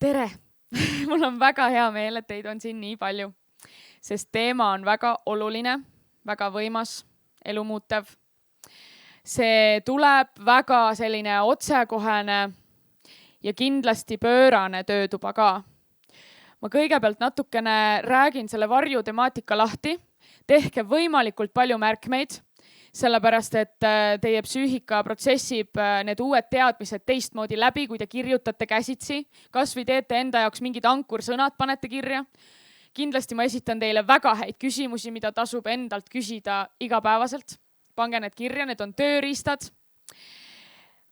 Tere! Mul on väga hea meel, et teid on siin nii palju, sest teema on väga oluline, väga võimas, elumuutev. See tuleb väga selline otsekohene ja kindlasti pöörane töötuba ka. Ma kõigepealt natukene räägin selle varju temaatika lahti. Tehke võimalikult palju märkmeid, sellepärast et teie psüühika protsessib need uued teadmised teistmoodi läbi, kui te kirjutate käsitsi. Kas või teete enda jaoks mingid ankursõnad, panete kirja. Kindlasti ma esitan teile väga häid küsimusi, mida tasub endalt küsida igapäevaselt. Pange need kirja, need on tööriistad.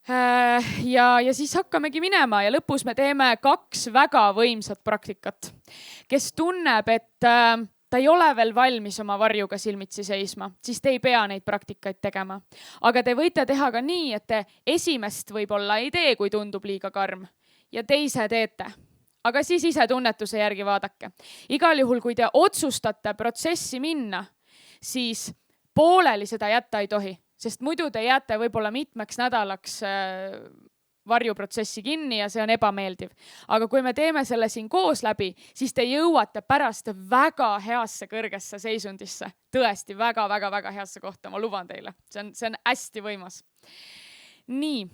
Ja siis hakkamegi minema ja lõpus me teeme 2 väga võimsat praktikat. Kes tunneb, et ta ei ole veel valmis oma varjuga silmitsi seisma, siis te ei pea neid praktikaid tegema. Aga te võite teha ka nii, et te esimest võib-olla ei tee, kui tundub liiga karm. Ja teise teete. Aga siis ise tunnetuse järgi vaadake. Igal juhul, kui te otsustate protsessi minna, siis pooleli seda jätta ei tohi. Sest muidu te jääte võib-olla mitmeks nädalaks varjuprotsessi kinni ja see on ebameeldiv. Aga kui me teeme selle siin koos läbi, siis te jõuate pärast väga heasse kõrgesse seisundisse. Tõesti väga heasse kohta, ma luban teile. See on hästi võimas. Nii,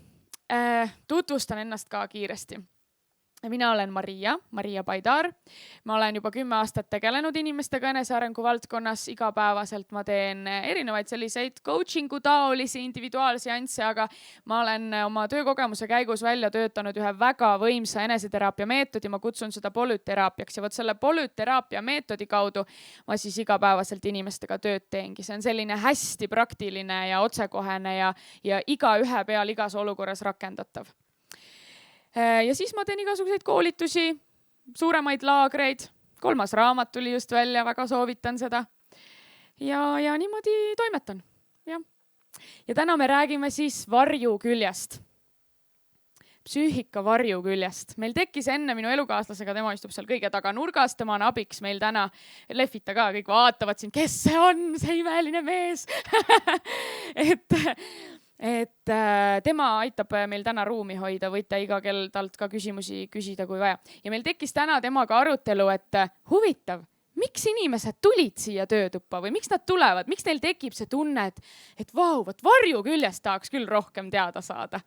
tutvustan ennast ka kiiresti. Mina olen Maria Paidar. Ma olen juba 10 aastat tegelenud inimestega enesearengu valdkonnas. Igapäevaselt ma teen erinevaid selliseid coachingu taolisi individuaalseansse, aga ma olen oma töökogemuse käigus välja töötanud ühe väga võimsa eneseteraapia meetodi. Ma kutsun seda polüteraapiaks ja võt selle polüteraapia meetodi kaudu ma siis igapäevaselt inimestega tööd teengi. See on selline hästi praktiline ja otsekohene ja igaühe peal igas olukorras rakendatav. Ja siis ma teen igasuguseid koolitusi, suuremaid laagreid. 3. raamat tuli just välja, väga soovitan seda. Ja niimoodi toimetan. Ja täna me räägime siis varjuküljest. Psüühika varjuküljest. Meil tekkis enne minu elukaaslasega, tema istub seal kõige taga nurgas, tema on abiks meil täna. Lehvita ka, kõik vaatavad siin, kes see on, see imeline mees. Et tema aitab meil täna ruumi hoida, võite iga kell talt ka küsimusi küsida, kui vaja. Ja meil tekkis täna temaga arutelu, et huvitav, miks inimesed tulid siia töötuppa või miks nad tulevad, miks neil tekib see tunne, et vau, varjuküljest tahaks küll rohkem teada saada.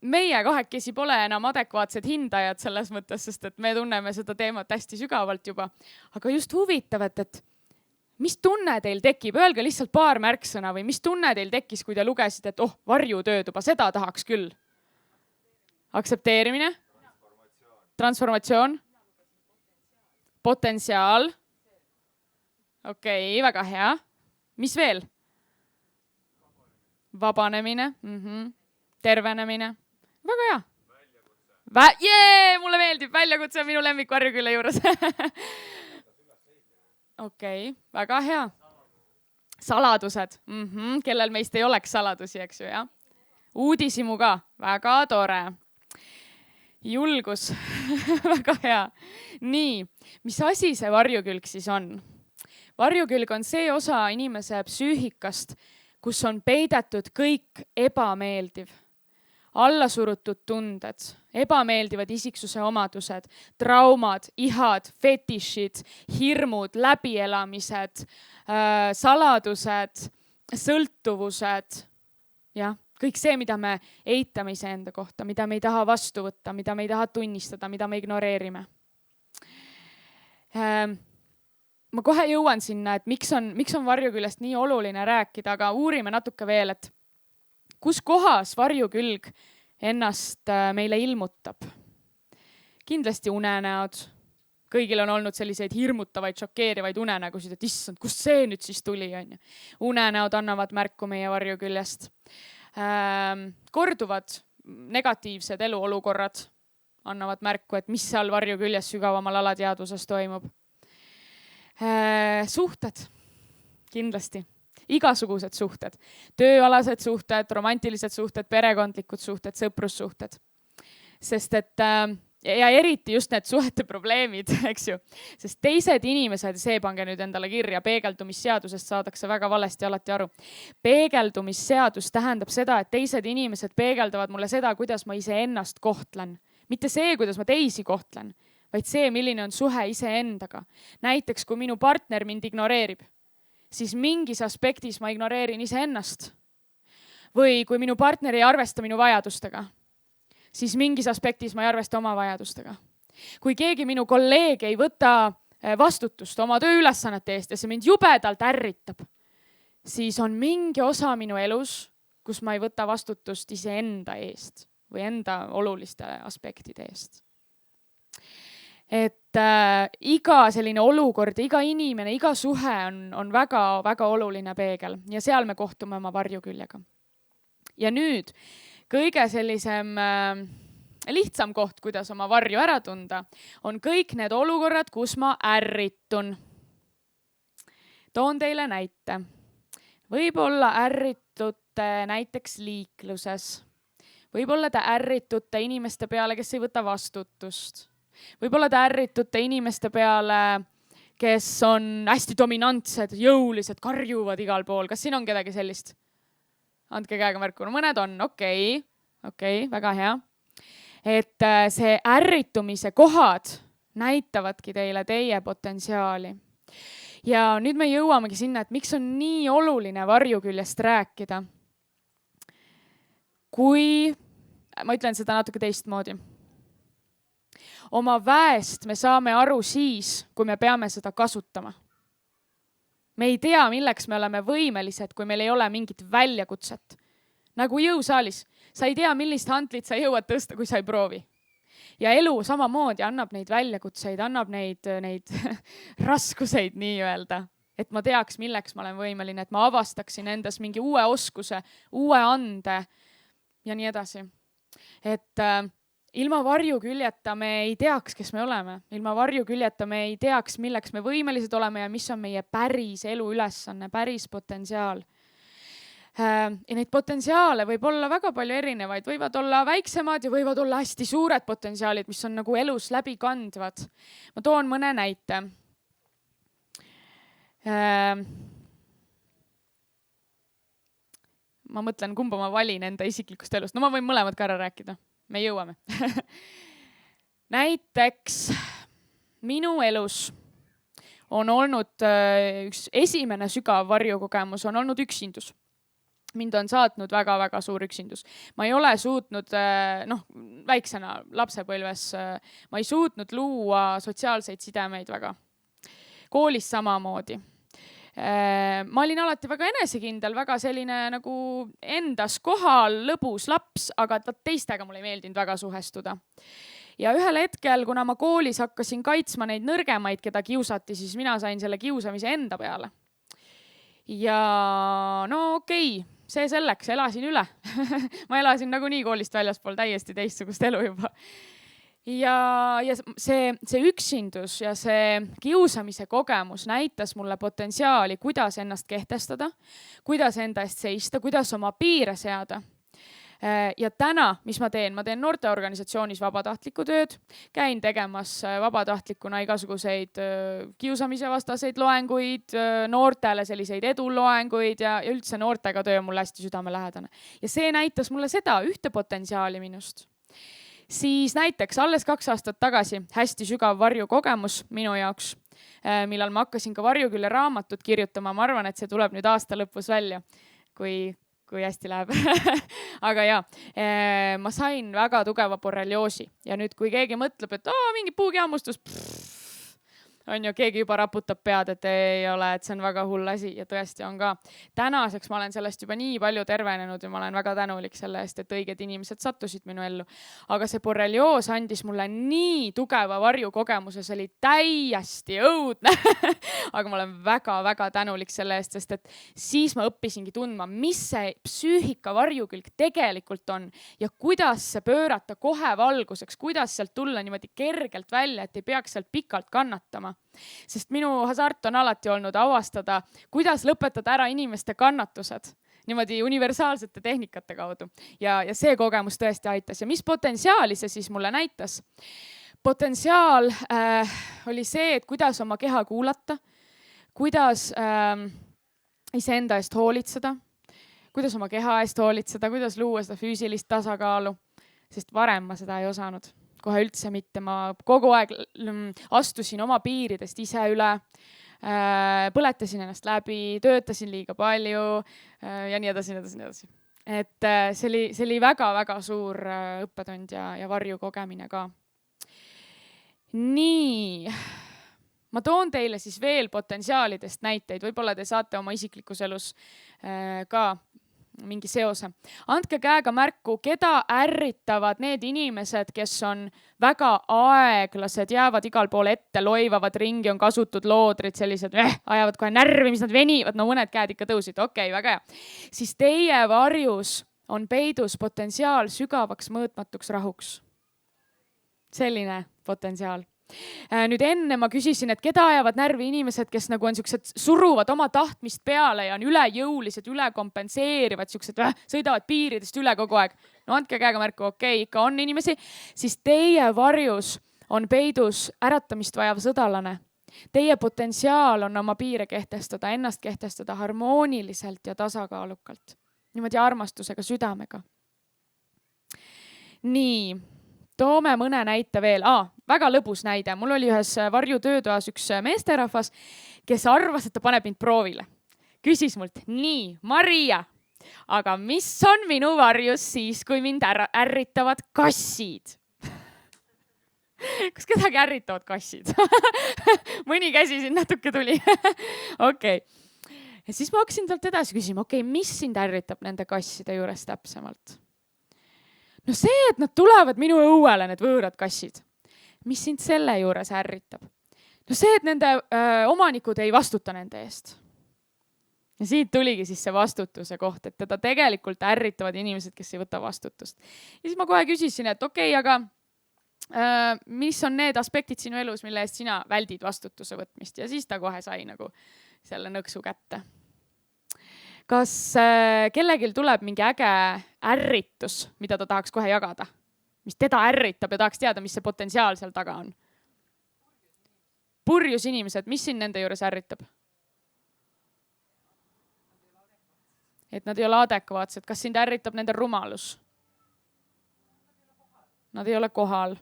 Meie kahekesi pole enam adekvaatsed hindajad selles mõttes, sest et me tunneme seda teemat hästi sügavalt juba. Aga just huvitav, et mis tunne teil tekib? Öelge lihtsalt paar märksõna või mis tunne teil tekkis, kui te lugesite, et varjutöötuba, seda tahaks küll. Aksepteerimine? Transformatsioon? Potentsiaal? Okei, väga hea. Mis veel? Vabanemine? Tervenemine? Väga hea. Mulle meeldib, väljakutse minu lemmik varjukülle juures. Okei, väga hea. Saladused. Kellel meist ei oleks saladusi, eks ju, jah? Uudisimu ka. Väga tore. Julgus. Väga hea. Nii, mis asi see varjukülg siis on? Varjukülg on see osa inimese psüühikast, kus on peidetud kõik ebameeldiv. Allasurutud tunded, ebameeldivad isiksuse omadused, traumad, ihad, fetišid, hirmud, läbielamised, saladused, sõltuvused. Kõik see, mida me eitame iseenda kohta, mida me ei taha vastu võtta, mida me ei taha tunnistada, mida me ignoreerime. Ma kohe jõuan sinna, et miks on varjuküljest nii oluline rääkida, aga uurime natuke veel, et kus kohas varjukülg ennast meile ilmutab? Kindlasti unenäod. Kõigil on olnud selliseid hirmutavaid, šokeerivaid unenägusid, et issand, kust see nüüd siis tuli? Unenäod annavad märku meie varjuküljest. Korduvad negatiivsed eluolukorrad annavad märku, et mis seal varjuküljes sügavamal alateadvuses toimub. Suhted. Kindlasti. Igasugused suhted, tööalased suhted, romantilised suhted, perekondlikud suhted, sõprussuhted. Sest et, ja eriti just need suhete probleemid, eks ju. Sest teised inimesed, see pange nüüd endale kirja, peegeldumisseadusest saadakse väga valesti alati aru. Peegeldumisseadus tähendab seda, et teised inimesed peegeldavad mulle seda, kuidas ma iseennast kohtlen. Mitte see, kuidas ma teisi kohtlen, vaid see, milline on suhe iseendaga. Näiteks, kui minu partner mind ignoreerib, siis mingis aspektis ma ignoreerin iseennast. Või kui minu partner ei arvesta minu vajadustega, siis mingis aspektis ma ei arvesta oma vajadustega. Kui keegi minu kolleeg ei võta vastutust oma tööülesannete eest ja see mind jubedalt ärritab, siis on mingi osa minu elus, kus ma ei võta vastutust iseenda eest või enda oluliste aspektide eest. Et iga selline olukord, iga inimene, iga suhe on väga, väga oluline peegel ja seal me kohtume oma varjuküljega. Ja nüüd kõige sellisem lihtsam koht, kuidas oma varju ära tunda, on kõik need olukorrad, kus ma ärritun. Toon teile näite. Võib-olla ärritute näiteks liikluses. Võib-olla te ärritute inimeste peale, kes ei võta vastutust. Võib-olla te ärritute inimeste peale, kes on hästi dominantsed, jõulised, karjuvad igal pool. Kas siin on kedagi sellist? Andke käega märku. No mõned on. Okei, väga hea. Et see ärritumise kohad näitavadki teile teie potentsiaali. Ja nüüd me jõuamegi sinna, et miks on nii oluline varjuküljest rääkida. Ma ütlen seda natuke teistmoodi. Oma väest me saame aru siis, kui me peame seda kasutama. Me ei tea, milleks me oleme võimelised, kui meil ei ole mingit väljakutset. Nagu jõusaalis. Sa ei tea, millist hantlit sa jõuad tõsta, kui sa ei proovi. Ja elu samamoodi annab neid väljakutseid, annab neid raskuseid nii-öelda. Et ma teaks, milleks ma olen võimeline, et ma avastaksin endas mingi uue oskuse, uue ande ja nii edasi. Et ilma varjuküljeta me ei teaks, kes me oleme. Ilma varjuküljeta me ei teaks, milleks me võimelised oleme ja mis on meie päris elu ülesanne, päris potentsiaal. Ja neid potentsiaale võib olla väga palju erinevaid. Võivad olla väiksemad ja võivad olla hästi suured potentsiaalid, mis on nagu elus läbi kandvad. Ma toon mõne näite. Ma mõtlen, kumba ma valin enda isiklikust elust. No ma võin mõlemad ka ära rääkida. Me jõuame. Näiteks minu elus on olnud üks esimene sügav varjukogemus, on olnud üksindus. Mind on saatnud väga-väga suur üksindus. Ma ei ole suutnud, väiksena lapsepõlves, ma ei suutnud luua sotsiaalseid sidemeid väga. Koolis samamoodi. Ma olin alati väga enesekindel, väga selline nagu endas kohal, lõbus laps, aga teistega mul ei meeldinud väga suhestuda. Ja ühel hetkel, kuna ma koolis hakkasin kaitsma neid nõrgemaid, keda kiusati, siis mina sain selle kiusamise enda peale. Ja see selleks, elasin üle. Ma elasin nagu nii koolist väljaspool täiesti teistsugust elu juba. Ja see üksindus ja see kiusamise kogemus näitas mulle potentsiaali, kuidas ennast kehtestada, kuidas enda eest seista, kuidas oma piire seada. Ja täna, mis ma teen? Ma teen noorteorganisatsioonis vabatahtlikku tööd, käin tegemas vabatahtlikuna igasuguseid kiusamise vastaseid loenguid, noortele selliseid eduloenguid ja üldse noortega töö on mulle hästi südamelähedane. Ja see näitas mulle seda ühte potentsiaali minust. Siis näiteks alles 2 aastat tagasi hästi sügav varjukogemus minu jaoks, millal ma hakkasin ka varjukülje raamatut kirjutama. Ma arvan, et see tuleb nüüd aasta lõpus välja, kui hästi läheb. Aga ma sain väga tugeva borrelioosi ja nüüd, kui keegi mõtleb, et mingi puugihammustus, on ju, keegi juba raputab pead, et ei ole, et see on väga hull asi ja tõesti on ka. Tänaseks ma olen sellest juba nii palju tervenenud ja ma olen väga tänulik selle eest, et õiged inimesed sattusid minu ellu. Aga see borrelioos andis mulle nii tugeva varjukogemuse, see oli täiesti õudne. Aga ma olen väga-väga tänulik selle eest, sest et siis ma õppisingi tundma, mis see psüühika varjukülg tegelikult on ja kuidas see pöörata kohe valguseks, kuidas sealt tulla niimoodi kergelt välja, et ei peaks sealt pikalt kannatama. Sest minu hasart on alati olnud avastada, kuidas lõpetada ära inimeste kannatused niimoodi universaalsete tehnikate kaudu. Ja see kogemus tõesti aitas. Ja mis potentsiaali see siis mulle näitas? Potentsiaal oli see, et kuidas oma keha kuulata, kuidas iseenda eest hoolitseda, kuidas oma keha eest hoolitseda, kuidas luua seda füüsilist tasakaalu, sest varem ma seda ei osanud. kohe üldse mitte, ma kogu aeg astusin oma piiridest ise üle, põletasin ennast läbi, töötasin liiga palju ja nii edasi, nii edasi, nii edasi. Et see oli väga-väga suur õppetund ja varju kogemine ka. Nii, ma toon teile siis veel potentsiaalidest näiteid, võib-olla te saate oma isiklikus elus ka mingi seose. Andke käega märku, keda ärritavad need inimesed, kes on väga aeglased, jäävad igal pool ette, loivavad ringi, on kasutud loodrid, sellised ajavad kohe närvi, mis nad venivad, no mõned käed ikka tõusid, okei, väga hea. Siis teie varjus on peidus potentsiaal sügavaks mõõtmatuks rahuks. Selline potentsiaal. Nüüd enne ma küsisin, et keda ajavad närvi inimesed, kes nagu on siuksed, suruvad oma tahtmist peale ja on ülejõulised, ülekompenseerivad, siuksed sõidavad piiridest üle kogu aeg. No andke käega märku, okei, ikka on inimesi. Siis teie varjus on peidus äratamist vajav sõdalane. Teie potentsiaal on oma piire kehtestada, ennast kehtestada harmooniliselt ja tasakaalukalt. Niimoodi armastusega, südamega. Nii. Toome mõne näite veel. Väga lõbus näide. Mul oli ühes varju töötoas üks meesterahvas, kes arvas, et ta paneb mind proovile. Küsis mult, nii, Maria, aga mis on minu varjus siis, kui mind ärritavad kassid? Kas kedagi ärritavad kassid? Mõni käsi siin natuke tuli. Okei. Ja siis ma hakkasin talt edasi küsima, okei, mis sind ärritab nende kasside juures täpsemalt? No see, et nad tulevad minu õuele, need võõrad kassid. Mis sind selle juures ärritab? No see, et nende omanikud ei vastuta nende eest. Ja siit tuligi siis see vastutuse koht, et teda tegelikult ärritavad inimesed, kes ei võta vastutust. Ja siis ma kohe küsisin, et okei, aga mis on need aspektid sinu elus, mille eest sina väldid vastutuse võtmist? Ja siis ta kohe sai nagu selle nõksu kätte. Kas kellelgi tuleb mingi äge ärritus, mida ta tahaks kohe jagada? Mis teda ärritab ja tahaks teada, mis see potentsiaal seal taga on? Purjus inimesed, mis siin nende juures ärritab? Et nad ei ole adekvaatsed. Kas sind ärritab nende rumalus? Nad ei ole kohal.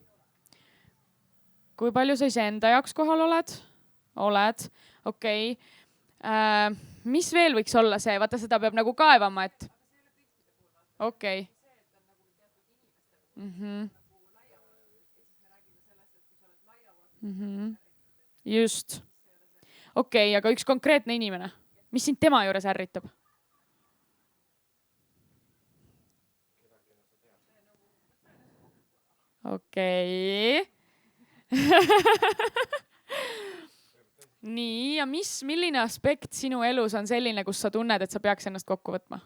Kui palju sa iseenda jaoks kohal oled? Oled. Okei. Mis veel võiks olla see? Vaata, seda peab nagu kaevama, et... Okei. Just. Okei, aga üks konkreetne inimene. Mis sind tema juures ärritab? Okei. Nii, ja milline aspekt sinu elus on selline, kus sa tunned, et sa peaks ennast kokku võtma?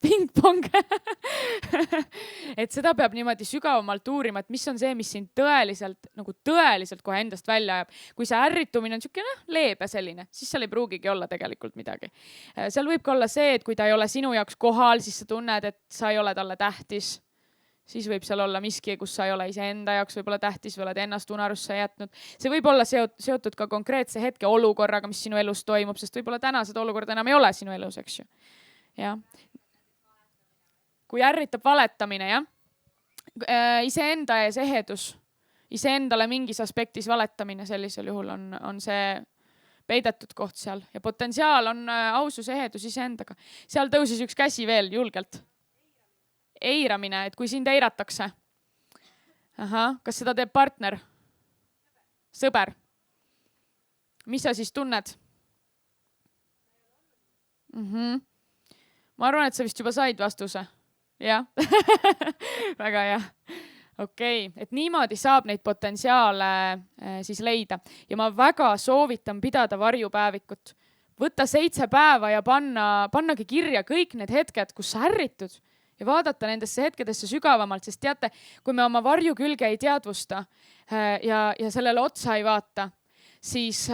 Ping-pong. Et seda peab niimoodi sügavamalt uurima, et mis on see, mis sind tõeliselt kohe endast välja ajab. Kui see ärritumine on siukene leebe selline, siis seal ei pruugigi olla tegelikult midagi. Seal võib ka olla see, et kui ta ei ole sinu jaoks kohal, siis sa tunned, et sa ei ole talle tähtis. Siis võib seal olla miski, kus sa ei ole iseenda jaoks võib-olla tähtis või oled ennast unarusse jätnud. See võib olla seotud ka konkreetse hetke olukorraga, mis sinu elus toimub, sest võib-olla täna seda olukorda enam ei ole sinu elus, eks ju. Ja. Kui ärritab valetamine, jah. Iseenda ees ehedus, iseendale mingis aspektis valetamine sellisel juhul on see peidetud koht seal. Ja potentsiaal on ausus ehedus iseendaga. Seal tõusis üks käsi veel julgelt. Eiramine, et kui sind eiratakse. Kas seda teeb partner? Sõber. Mis sa siis tunned? Ma arvan, et sa vist juba said vastuse. Jah. Väga hea. Okei, et niimoodi saab neid potentsiaale siis leida. Ja ma väga soovitan pidada varjupäevikut. Võtta 7 päeva ja pannagi kirja kõik need hetked, kus sa ärritud. Ja vaadata nendesse hetkedesse sügavamalt, sest teate, kui me oma varju külge ei teadvusta ja sellele otsa ei vaata, siis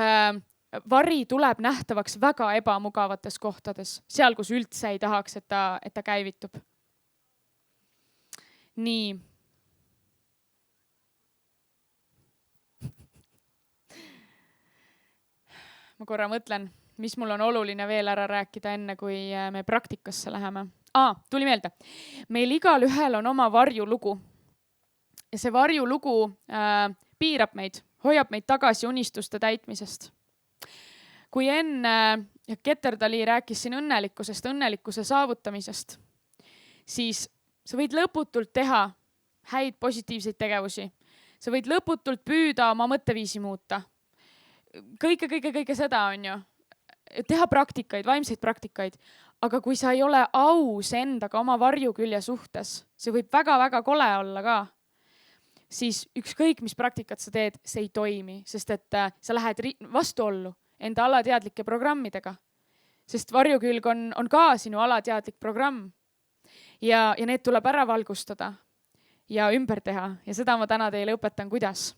vari tuleb nähtavaks väga ebamugavates kohtades, seal, kus üldse ei tahaks, et ta käivitub. Nii. Ma korra mõtlen. mis mul on oluline veel ära rääkida, enne kui me praktikasse läheme. Tuli meelde. Meil igal ühel on oma varjulugu. Ja see varjulugu piirab meid, hoiab meid tagasi unistuste täitmisest. Kui enne Ketterdali rääkis siin õnnelikkusest, õnnelikkuse saavutamisest, siis sa võid lõputult teha häid positiivseid tegevusi. Sa võid lõputult püüda oma mõtteviisi muuta. Kõike seda on ju. Teha praktikaid, vaimseid praktikaid. Aga kui sa ei ole aus endaga oma varjukülje suhtes, see võib väga-väga kole olla ka, siis ükskõik, mis praktikat sa teed, see ei toimi, sest et sa lähed vastuollu enda alateadlike programmidega. Sest varjukülg on ka sinu alateadlik programm. Ja need tuleb ära valgustada ja ümber teha. Ja seda ma täna teile õpetan, kuidas.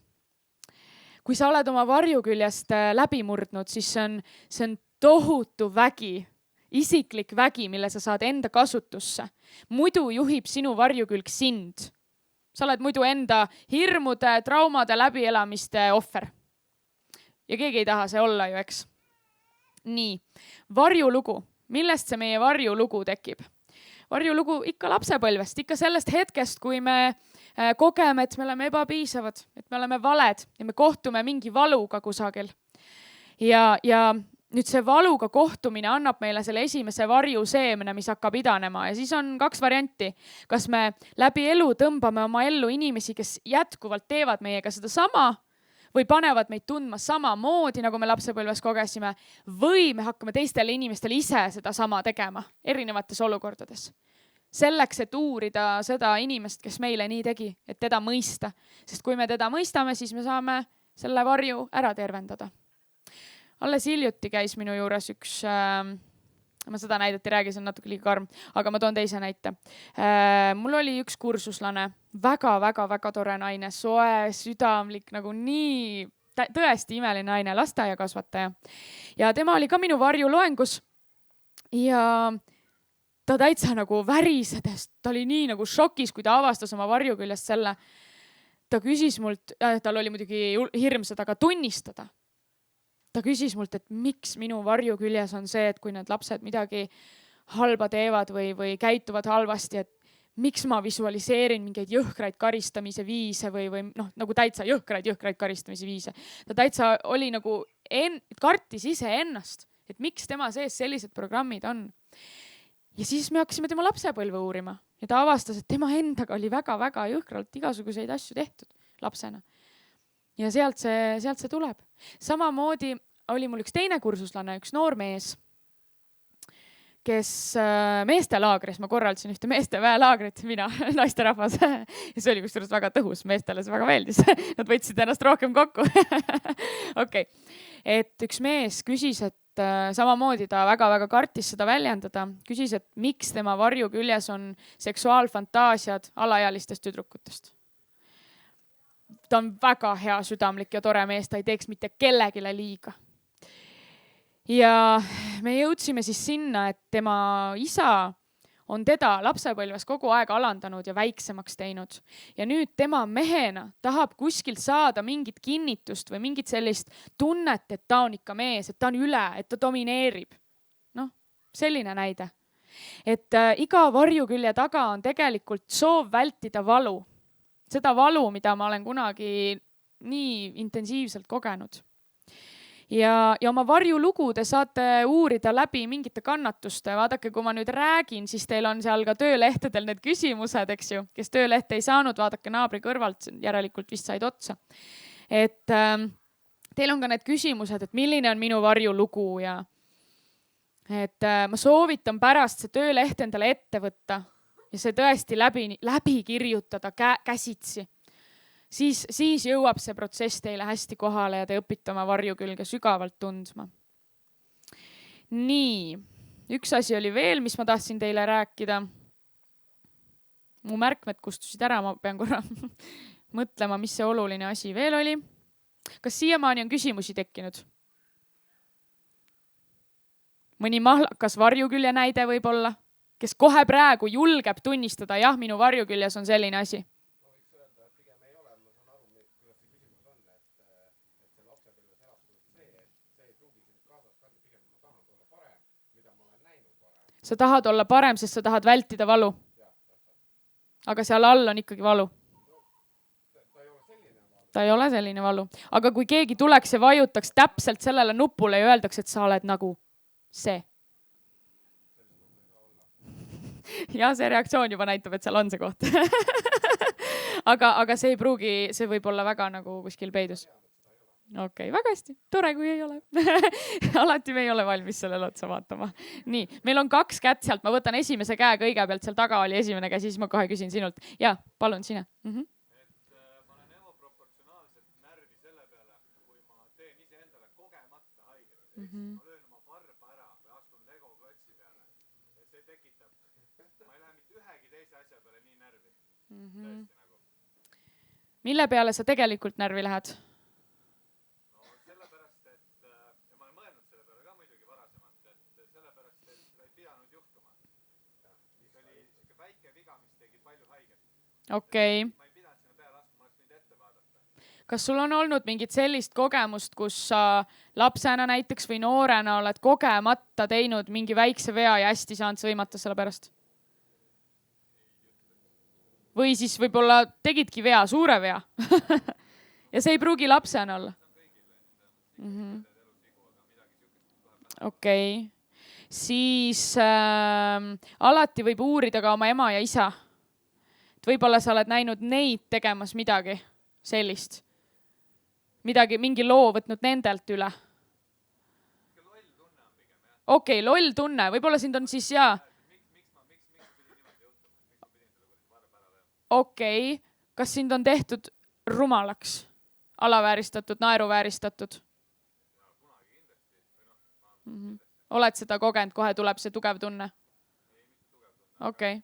Kui sa oled oma varjuküljest läbi murdnud, siis see on tohutu vägi, isiklik vägi, mille sa saad enda kasutusse. Muidu juhib sinu varjukülg sind. Sa oled muidu enda hirmude, traumade, läbielamiste ohver. Ja keegi ei taha see olla ju, eks? Nii, varjulugu. Millest see meie varjulugu tekib? Varjulugu ikka lapsepõlvest, ikka sellest hetkest, kui me kogeme, et me oleme ebapiisavad, et me oleme valed ja me kohtume mingi valuga kusagil. Ja nüüd see valuga kohtumine annab meile selle esimese varju seemne, mis hakkab idanema. Ja siis on 2 varianti. Kas me läbi elu tõmbame oma ellu inimesi, kes jätkuvalt teevad meiega seda sama või panevad meid tundma samamoodi, nagu me lapsepõlves kogesime, või me hakkame teistele inimestele ise seda sama tegema erinevates olukordades. Selleks, et uurida seda inimest, kes meile nii tegi, et teda mõista. Sest kui me teda mõistame, siis me saame selle varju ära tervendada. Alles hiljuti käis minu juures üks, ma seda näidet ei räägi, see on natuke liiga karm, aga ma toon teise näite. Mul oli üks kursuslane, väga tore naine, soe, südamlik, nagu nii tõesti imeline naine, lasteaiakasvataja. Ja tema oli ka minu varjuloengus ja ta täitsa nagu värisedes, ta oli nii nagu šokis, kui ta avastas oma varjuküljest selle. Ta küsis mult, tal oli muidugi hirm seda ka tunnistada. Ta küsis mult, et miks minu varjuküljes on see, et kui need lapsed midagi halba teevad või käituvad halvasti, et miks ma visualiseerin mingeid jõhkraid karistamise viise või nagu täitsa jõhkraid karistamise viise. Ta täitsa oli nagu, kartis ise ennast, et miks tema sees sellised programmid on. Ja siis me hakkasime tema lapsepõlve uurima ja ta avastas, et tema endaga oli väga jõhkralt igasuguseid asju tehtud lapsena. Ja sealt see tuleb. Samamoodi oli mul üks teine kursuslane, üks noor mees, kes meestelaagris, ma korraldasin ühte meesteväelaagrit, mina, naisterahvas. Ja see oli kusjuures väga tõhus, meestele see väga meeldis. Nad võtsid ennast rohkem kokku. Okay. Et üks mees küsis, et samamoodi ta väga kartis seda väljendada, küsis, et miks tema varjuküljes on seksuaalfantaasiad alaealistest tüdrukutest. Ta on väga hea südamlik ja tore mees, ta ei teeks mitte kellegile liiga. Ja me jõudsime siis sinna, et tema isa on teda lapsepõlves kogu aeg alandanud ja väiksemaks teinud. Ja nüüd tema mehena tahab kuskilt saada mingit kinnitust või mingit sellist tunnet, et ta on ikka mees, et ta on üle, et ta domineerib. Selline näide. Et iga varjukülje taga on tegelikult soov vältida valu. Seda valu, mida ma olen kunagi nii intensiivselt kogenud. Ja oma varjulugu te saate uurida läbi mingite kannatuste. Vaadake, kui ma nüüd räägin, siis teil on seal ka töölehtedel need küsimused, eks ju. Kes töölehte ei saanud, vaadake naabri kõrvalt, järelikult vist said otsa. Et teil on ka need küsimused, et milline on minu varjulugu ja et ma soovitan pärast see tööleht endale ette võtta ja see tõesti läbi kirjutada käsitsi. Siis jõuab see protsess teile hästi kohale ja te õpite oma varjukülge sügavalt tundma. Nii, üks asi oli veel, mis ma tahtsin teile rääkida. Mu märkmed kustusid ära, ma pean korra mõtlema, mis see oluline asi veel oli. Kas siiamaani on küsimusi tekkinud? Mõni mahlakas varjukülje näide võib olla, kes kohe praegu julgeb tunnistada, jah, minu varjuküljes on selline asi. sa tahad olla parem, sest sa tahad vältida valu. Aga seal all on ikkagi valu. Ta ei ole selline valu. Aga kui keegi tuleks ja vajutaks täpselt sellele nupule ja öeldaks, et sa oled nagu see. Ja see reaktsioon juba näitab, et seal on see koht. aga see ei pruugi, see võib olla väga nagu kuskil peidus. Okei, väga hästi. Tore, kui ei ole. Alati me ei ole valmis sellele otsa vaatama. Nii, meil on 2 kätt sealt. Ma võtan esimese käe kõigepealt. Seal taga oli esimene käe, siis ma kohe küsin sinult. Ja, palun sina. Ma olen ebaproportsionaalselt närvi selle peale, kui ma teen ise endale kogemata haiget. Ma löön oma varba ära või astun Lego klotsi peale. Ja see tekitab, ma ei lähe mitte ühegi teise asja peale nii närvi. Tõesti nagu. Mille peale sa tegelikult närvi lähed? No sellepärast, et ja ma olen mõelnud selle peale ka muidugi varasemalt, et sellepärast, et seda ei pidanud juhtuma. See oli siuke väike viga, mis tegi palju haiget. Okei. Ma ei pidanud sinna peale astuma, ma oleks võinud ette vaadata. Kas sul on olnud mingit sellist kogemust, kus sa lapsena näiteks või noorena oled kogemata teinud mingi väikse vea ja hästi saanud sõimata selle pärast? Või siis võib-olla tegidki vea, suure vea. Ja see ei pruugi lapsena olla. Okei. Siis alati võib uurida ka oma ema ja isa. Võib-olla sa oled näinud neid tegemas midagi sellist. Midagi, mingi loo võtnud nendelt üle. Okei, loll tunne. Võib-olla sind on siis Okei. Kas sind on tehtud rumalaks? Alavääristatud, naeruvääristatud? Oled seda kogenud, kohe tuleb see tugev tunne? Okei.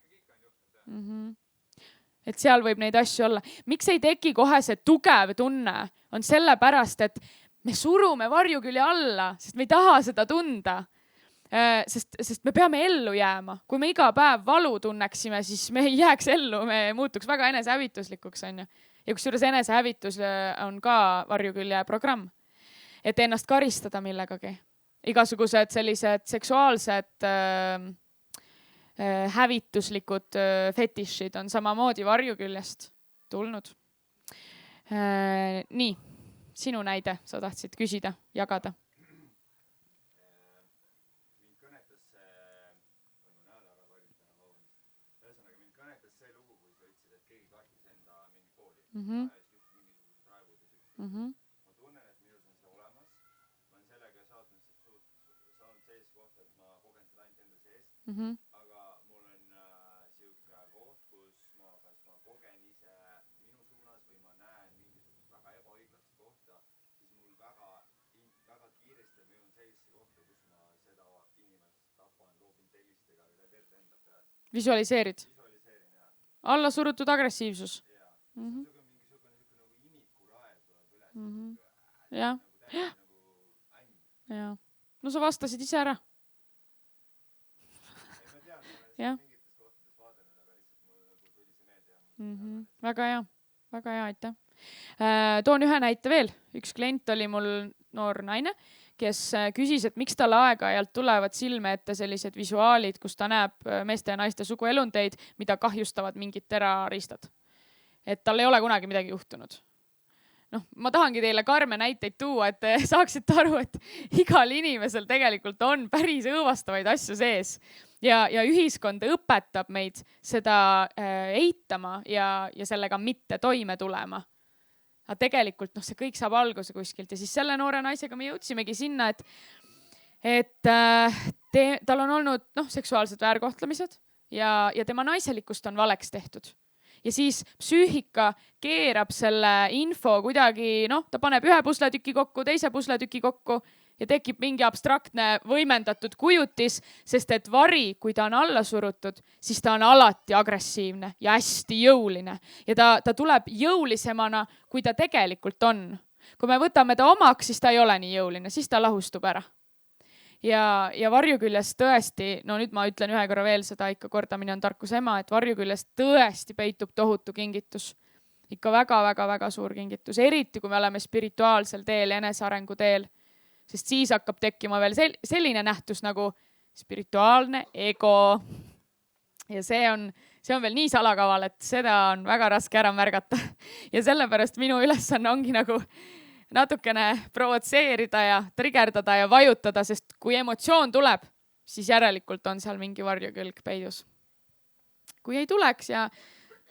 Et seal võib neid asju olla. Miks ei teki kohe see tugev tunne? On sellepärast, et me surume varjukülje alla, sest me ei taha seda tunda. Sest me peame ellu jääma. Kui me iga päev valu tunneksime, siis me ei jääks ellu, me muutuks väga enesehävituslikuks. Ja kusjuures enesehävitus on ka varjukülje programm. Et ennast karistada millegagi. Igasugused sellised seksuaalsed hävituslikud fetišid on samamoodi varjuküljest tulnud. Nii, sinu näide, sa tahtsid küsida, jagada. Ma tunnen, et minus on see olemas. Ma olen sellega saanud sellist kohta, et ma kogen seda ainult enda sees. Aga mul on siuke koht, kus kas ma kogen ise minu suunas või ma näen mingisugust väga ebaõiglast kohta, siis mul väga kiiresti jõuan sellisesse kohta, kus ma seda inimest tapan, loobin tellistega ja verd enda peal. Visualiseerid? Visualiseerin, jah. Alla surutud agressiivsus? Ja. No sa vastasid ise ära. Ja. Väga hea, aitäh. Toon ühe näite veel. Üks klient oli mul noor naine, kes küsis, et miks tal aeg-ajalt tulevad silme ette sellised visuaalid, kus ta näeb meeste ja naiste suguelundeid, mida kahjustavad mingid teraristad. Et tal ei ole kunagi midagi juhtunud. Ma tahangi teile karme näiteid tuua, et te saaksite aru, et igal inimesel tegelikult on päris õõvastavaid asju sees. Ja ühiskond õpetab meid seda eitama ja sellega mitte toime tulema. Aga tegelikult see kõik saab alguse kuskilt. Ja siis selle noore naisega me jõudsimegi sinna, et tal on olnud seksuaalsed väärkohtlemised ja tema naiselikkust on valeks tehtud. Ja siis psüühika keerab selle info kuidagi, ta paneb ühe pusletüki kokku, teise pusletüki kokku ja tekib mingi abstraktne võimendatud kujutis, sest et vari, kui ta on alla surutud, siis ta on alati agressiivne ja hästi jõuline. Ja ta tuleb jõulisemana, kui ta tegelikult on. Kui me võtame ta omaks, siis ta ei ole nii jõuline, siis ta lahustub ära. Ja varjuküljest tõesti, nüüd ma ütlen ühe korra veel seda, ikka kordamine on tarkuse ema, et varjuküljest tõesti peitub tohutu kingitus. Ikka väga suur kingitus, eriti kui me oleme spirituaalsel teel, enesearengu teel. Sest siis hakkab tekkima veel selline nähtus nagu spirituaalne ego. Ja see on veel nii salakaval, et seda on väga raske ära märgata. Ja sellepärast minu ülesanne ongi nagu natukene provotseerida ja trigerdada ja vajutada, sest kui emotsioon tuleb, siis järelikult on seal mingi varjukülg peidus. Kui ei tuleks ja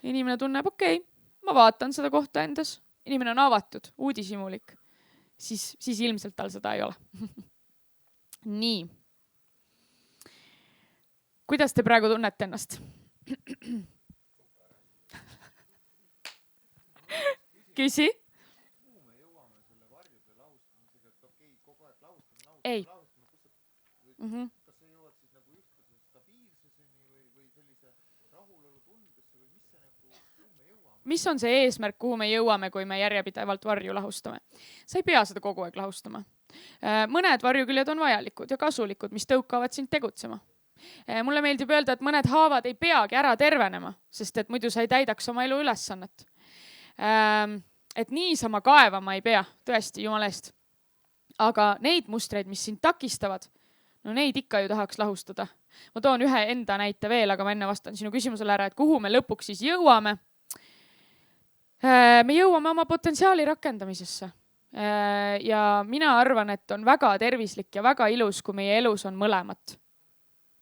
inimene tunneb, okei, ma vaatan seda kohta endas, inimene on avatud, uudishimulik, siis ilmselt tal seda ei ole. Nii. Kuidas te praegu tunnete ennast? Küsi? Ei. Kas sa jõuad siis nagu ühtlase stabiilsuseni või sellise rahulolu tundesse või mis see nagu, kuhu me jõuame? Mis on see eesmärk, kuhu me jõuame, kui me järjepidevalt varju lahustame? Sa ei pea seda kogu aeg lahustama. Mõned varjuküljed on vajalikud ja kasulikud, mis tõukavad sind tegutsema. Mulle meeldib öelda, et mõned haavad ei peagi ära tervenema, sest et muidu sa ei täidaks oma elu ülesannet. Et niisama kaevama ei pea, tõesti, jumala eest. Aga neid mustreid, mis sind takistavad, no neid ikka ju tahaks lahustada. Ma toon ühe enda näite veel, aga ma enne vastan sinu küsimusele ära, et kuhu me lõpuks siis jõuame. Me jõuame oma potentsiaali rakendamisesse. Ja mina arvan, et on väga tervislik ja väga ilus, kui meie elus on mõlemat.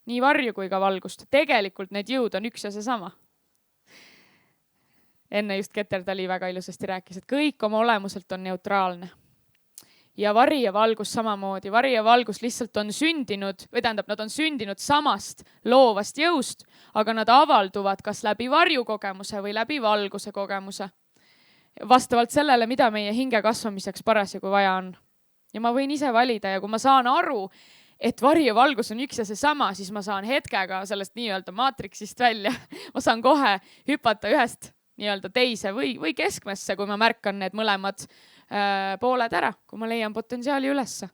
Nii varju kui ka valgust. Tegelikult need jõud on üks ja seesama. Enne just Keter Tali väga ilusasti rääkis, et kõik oma olemuselt on neutraalne. Ja vari ja valgus samamoodi. Vari ja valgus lihtsalt on sündinud, või tähendab, nad on sündinud samast loovast jõust, aga nad avalduvad kas läbi varjukogemuse või läbi valguse kogemuse. Vastavalt sellele, mida meie hinge kasvamiseks parasjagu vaja on. Ja ma võin ise valida ja kui ma saan aru, et vari ja valgus on üks ja seesama, siis ma saan hetkega sellest nii-öelda maatriksist välja. Ma saan kohe hüpata ühest nii-öelda teise või keskmesse, kui ma märkan need mõlemad pooled ära, kui ma leian potentsiaali ülesse.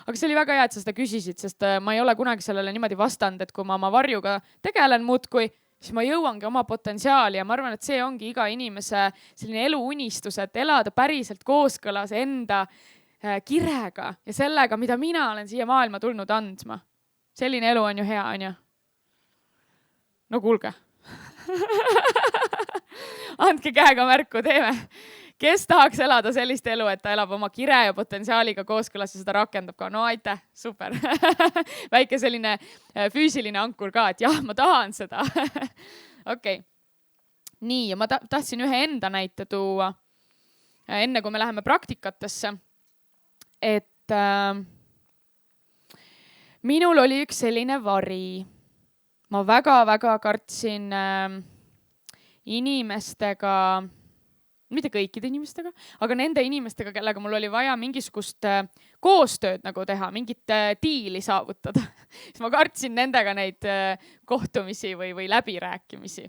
Aga see oli väga hea, et sa seda küsisid, sest ma ei ole kunagi sellele niimoodi vastanud, et kui ma oma varjuga tegelen muudkui, siis ma jõuangi oma potentsiaali ja ma arvan, et see ongi iga inimese selline eluunistus, et elada päriselt kooskõlas enda kirega ja sellega, mida mina olen siia maailma tulnud andma. Selline elu on ju hea, on ju? No kuulge. Andke käega märku, teeme. Kes tahaks elada sellist elu, et ta elab oma kire ja potentsiaaliga kooskõlas ja seda rakendab ka? No aitäh, super. Väike selline füüsiline ankur ka, et jah, ma tahan seda. Okei. Nii, ja ma tahtsin ühe enda näite tuua, enne kui me läheme praktikatesse. Et minul oli üks selline vari. Ma väga-väga kartsin inimestega, mitte kõikide inimestega, aga nende inimestega, kellega mul oli vaja mingisugust koostööd nagu teha, mingit diili saavutada. Siis ma kartsin nendega neid kohtumisi või läbirääkimisi.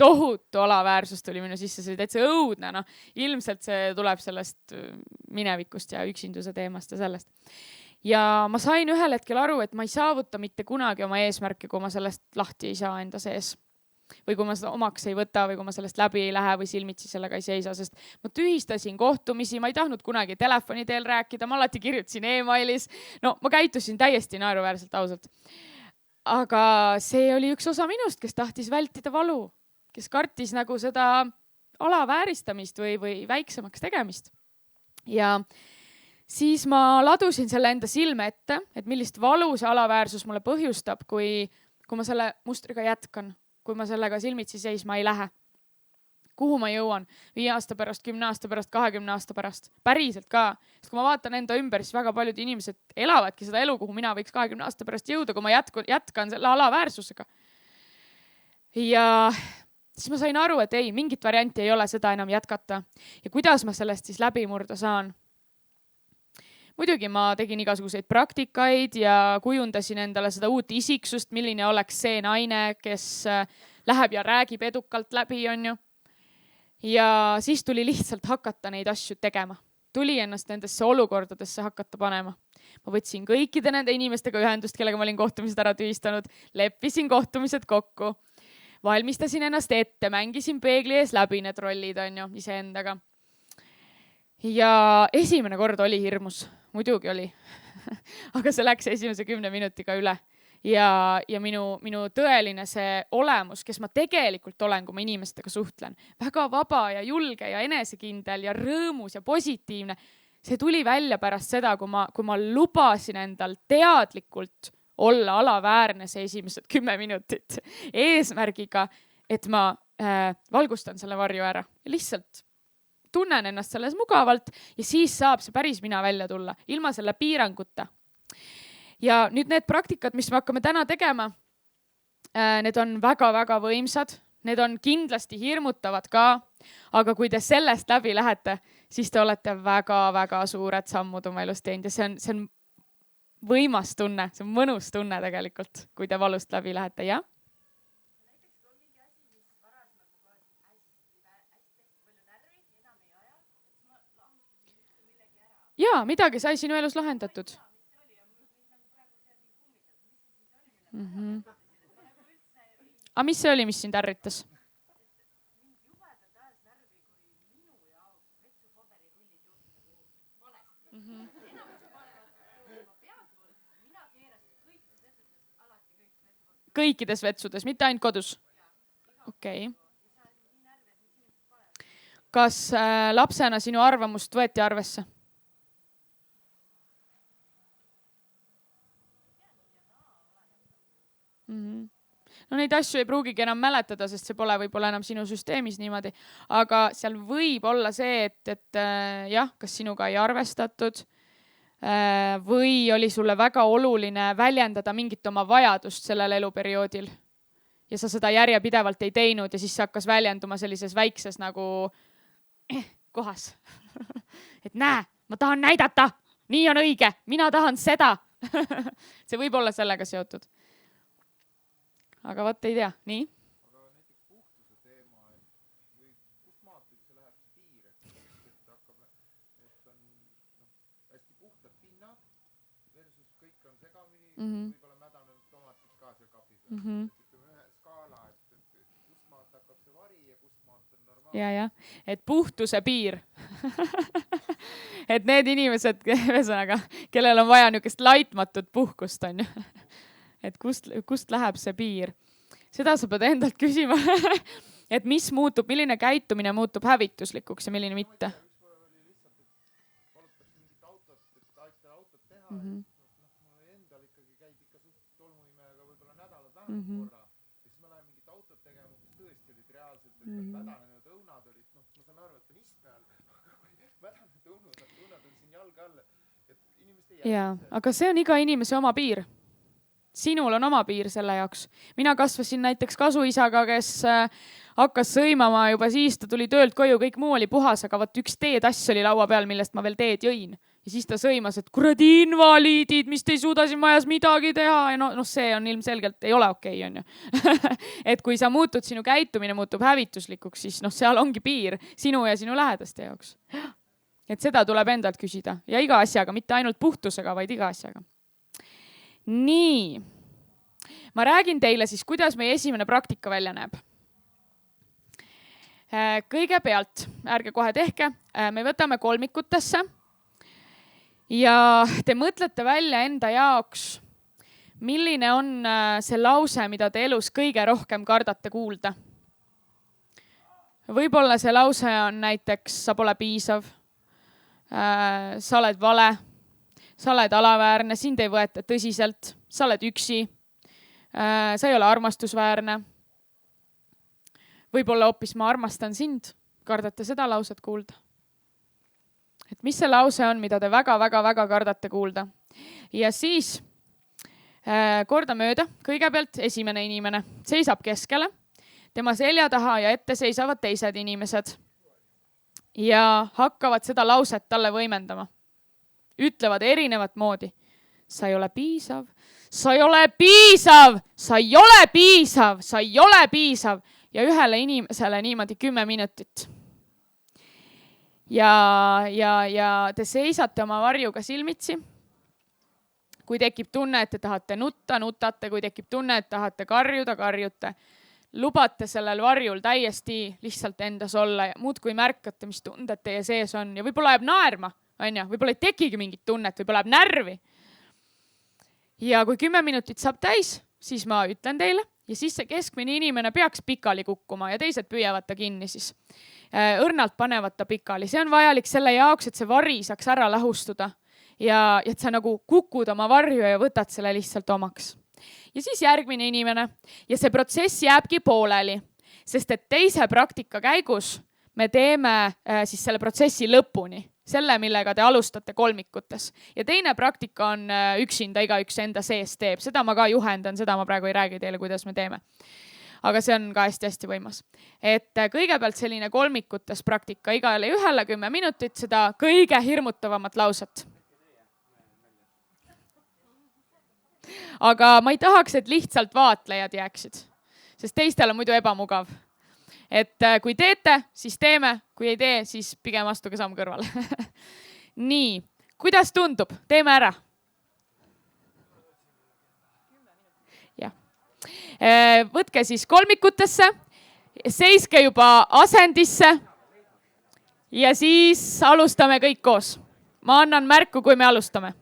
Tohutu alaväärsus tuli minu sisse, see oli täitsa õudne. No, ilmselt see tuleb sellest minevikust ja üksinduse teemast ja sellest. Ja ma sain ühel hetkel aru, et ma ei saavuta mitte kunagi oma eesmärki, kui ma sellest lahti ei saa enda sees. Või kui ma seda omaks ei võta või kui ma sellest läbi ei lähe või silmitsi sellega ei seisa, sest ma tühistasin kohtumisi, ma ei tahtnud kunagi telefoni teel rääkida, ma alati kirjutasin e-mailis. No ma käitusin täiesti naeruväärselt ausalt. Aga see oli üks osa minust, kes tahtis vältida valu, kes kartis nagu seda alavääristamist või väiksemaks tegemist. Ja siis ma ladusin selle enda silme ette, et millist valu see alaväärsus mulle põhjustab, kui ma selle mustriga jätkan. Kui ma sellega silmitsi seisma ei lähe. Kuhu ma jõuan 5 aasta pärast, 10 aasta pärast, 20 aasta pärast. Päriselt ka. Sest kui ma vaatan enda ümber, siis väga paljud inimesed elavadki seda elu, kuhu mina võiks 20 aasta pärast jõuda, kui ma jätkan selle alaväärsusega. Ja siis ma sain aru, et ei, mingit varianti ei ole seda enam jätkata. Ja kuidas ma sellest siis läbi murda saan? Muidugi ma tegin igasuguseid praktikaid ja kujundasin endale seda uut isiksust, milline oleks see naine, kes läheb ja räägib edukalt läbi, on ju. Ja siis tuli lihtsalt hakata neid asju tegema. Tuli ennast nendesse olukordadesse hakata panema. Ma võtsin kõikide nende inimestega ühendust, kellega ma olin kohtumised ära tühistanud, leppisin kohtumised kokku, valmistasin ennast ette, mängisin peegli ees läbi need rollid, on ju, iseendaga. Ja esimene kord oli hirmus. Muidugi oli. Aga see läks esimese 10 minutiga üle. ja minu tõeline see olemus, kes ma tegelikult olen, kui ma inimestega suhtlen, väga vaba ja julge ja enesekindel ja rõõmus ja positiivne. See tuli välja pärast seda, kui ma lubasin endal teadlikult olla alaväärne see esimesed 10 minutit eesmärgiga, et ma valgustan selle varju ära. Lihtsalt tunnen ennast selles mugavalt ja siis saab see päris mina välja tulla, ilma selle piiranguta. Ja nüüd need praktikad, mis me hakkame täna tegema, need on väga-väga võimsad. Need on kindlasti hirmutavad ka, aga kui te sellest läbi lähete, siis te olete väga-väga suured sammud oma elus teinud ja see on võimas tunne, see on mõnus tunne tegelikult, kui te valust läbi lähete, jah? Jaa, midagi sai sinu elus lahendatud. Aga mis see oli, mis sind ärritas? Kõikides vetsudes, mitte ainult kodus? Okei. Kas lapsena sinu arvamust võeti arvesse? No neid asju ei pruugigi enam mäletada, sest see pole võib-olla enam sinu süsteemis niimoodi. Aga seal võib olla see, et jah, kas sinuga ei arvestatud või oli sulle väga oluline väljendada mingit oma vajadust sellel eluperioodil. Ja sa seda järjepidevalt ei teinud ja siis see hakkas väljenduma sellises väikses nagu kohas. Et näe, ma tahan näidata, nii on õige, mina tahan seda. See võib olla sellega seotud. Aga võtta ei tea, nii? Aga näiteks puhtuse teema, või kust maalt üldse läheb see piir, et on hästi puhtad pinnad versus kõik on segamini, võib-olla mädanenud tomatid ka seal kapi peal. Ütleme ühe skaala, et kust maalt hakkab see vari ja kust maalt on normaalne. Ja, et puhtuse piir. Et need inimesed, ühesõnaga, kellel on vaja niisugust laitmatut puhkust, on ju. Et kust läheb see piir. Seda sa pead endalt küsima, et mis muutub, milline käitumine muutub hävituslikuks ja milline mitte. Üks oli lihtsalt, et palutakse mingit autot, et aita autot teha. Mul endal ikkagi käib ikka suht tolmuimejaga võib-olla nädalad vähemalt korra. Ja siis ma lähen mingit autot tegema, kus tõesti olid reaalselt, et mädanenud õunad olid. Ma saan aru, et on istmel, aga kui mädanenud õunad on siin jalga all, et inimest ei jää. Aga see on iga inimese oma piir. Sinul on oma piir selle jaoks. Mina kasvasin näiteks kasuisaga, kes hakkas sõimama juba siis, ta tuli töölt koju, kõik muu oli puhas, aga võt üks teetass oli laua peal, millest ma veel teed jõin. Ja siis ta sõimas, et kuradi invaliidid, mis te ei suuda siin majas midagi teha. Ja no see on ilmselgelt, ei ole okei, on ju. Et kui sa muutud, sinu käitumine muutub hävituslikuks, siis seal ongi piir sinu ja sinu lähedaste jaoks. Et seda tuleb endalt küsida. Ja iga asjaga, mitte ainult puhtusega, vaid iga asjaga. Nii, ma räägin teile siis, kuidas meie esimene praktika välja näeb. Kõigepealt, ärge kohe tehke, me võtame kolmikutesse ja te mõtlete välja enda jaoks, milline on see lause, mida te elus kõige rohkem kardate kuulda. Võib-olla see lause on näiteks, sa pole piisav, sa oled vale, sa oled alaväärne, sind ei võeta tõsiselt, sa oled üksi, sa ei ole armastusväärne. Võib-olla hoopis ma armastan sind, kardate seda lauset kuulda. Et mis see lause on, mida te väga-väga-väga kardate kuulda. Ja siis kordamööda, kõigepealt esimene inimene seisab keskele, tema selja taha ja ette seisavad teised inimesed ja hakkavad seda lauset talle võimendama. Ütlevad erinevat moodi. Sa ei ole piisav, sa ei ole piisav, sa ei ole piisav, sa ei ole piisav. Ja ühele inimesele niimoodi 10 minutit. Ja te seisate oma varjuga silmitsi. Kui tekib tunne, et te tahate nutta, nutate. Kui tekib tunne, et tahate karjuda, karjute. Lubate sellel varjul täiesti lihtsalt endas olla ja muud kui märkate, mis tunded teie sees on. Ja võib-olla jääb naerma. Võib-olla ei tekigi mingit tunnet, võib-olla jääb närvi. ja kui 10 minutit saab täis, siis ma ütlen teile ja siis see keskmine inimene peaks pikali kukkuma ja teised püüavad ta kinni siis. Õrnalt panevad ta pikali. See on vajalik selle jaoks, et see vari saaks ära lahustuda ja et sa nagu kukud oma varju ja võtad selle lihtsalt omaks. Ja siis järgmine inimene ja see protsess jääbki pooleli, sest et teise praktika käigus me teeme siis selle protsessi lõpuni, selle, millega te alustate kolmikutes. Ja teine praktika on üksinda, igaüks enda sees teeb. Seda ma ka juhendan, seda ma praegu ei räägi teile, kuidas me teeme. Aga see on ka hästi võimas. Et kõigepealt selline kolmikutes praktika, igale ühele 10 minutit seda kõige hirmutavamat lauset. Aga ma ei tahaks, et lihtsalt vaatlejad jääksid, sest teistel on muidu ebamugav. Et kui teete, siis teeme, kui ei tee, siis pigem astuge samm kõrvale. Nii, kuidas tundub? Teeme ära. Võtke siis kolmikutesse, seiske juba asendisse ja siis alustame kõik koos. Ma annan märku, kui me alustame.